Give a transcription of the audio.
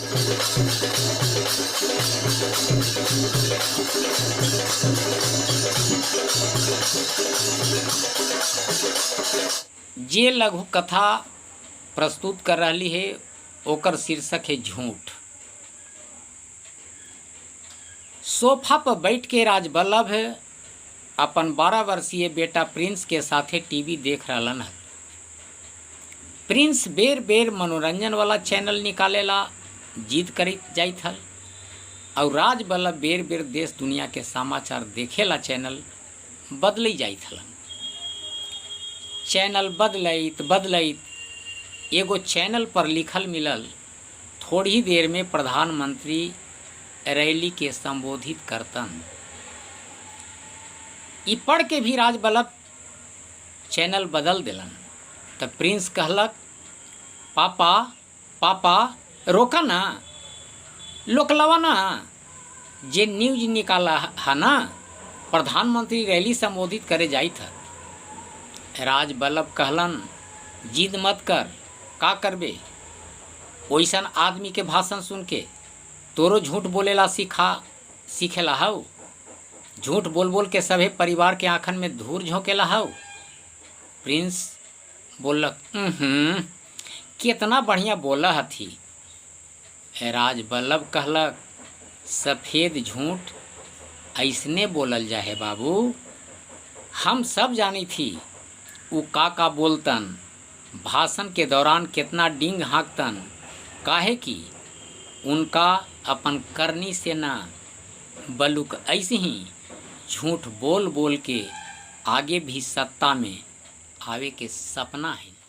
जे लघु कथा प्रस्तुत कर रही है ओकर शीर्षक है झूठ। सोफा पर बैठ के राजबल्लभ अपन 12 वर्षीय बेटा प्रिंस के साथे टीवी देख रहलन है। प्रिंस बेर बेर मनोरंजन वाला चैनल निकालेला जिद करित जाइत हल और राजबल्लभ बेर बेर देश दुनिया के समाचार देखेला चैनल बदली जाइत हलन। चैनल बदलैत एगो चैनल पर लिखल मिलल, थोड़ी देर में प्रधानमंत्री रैली के संबोधित करतन। ई पढ़ के भी राजबल्लभ चैनल बदल दिलन। तब प्रिंस कहलक, पापा पापा रोका ना, लोकलवा ना, जे न्यूज निकाला है ना, प्रधानमंत्री रैली संबोधित करे जाइत है। राजबल्लभ कहलन, जिद मत कर, का करबे? ओइसन आदमी के भाषण सुन के तोरो झूठ बोलेला सीखेला हौ। झूठ बोल बोल के सभे परिवार के आँखन में धूर झोंकेला हौ। प्रिंस बोलक, कितना बढ़िया बोला हथी। राजबल्लभ कहलक, सफ़ेद झूठ ऐसने बोलल जाए बाबू। हम सब जानी थी उ का बोलतन, भाषण के दौरान कितना डिंग हाँकतन, काहे कि उनका अपन करनी से ना बलुक ऐसे ही झूठ बोल बोल के आगे भी सत्ता में आवे के सपना है।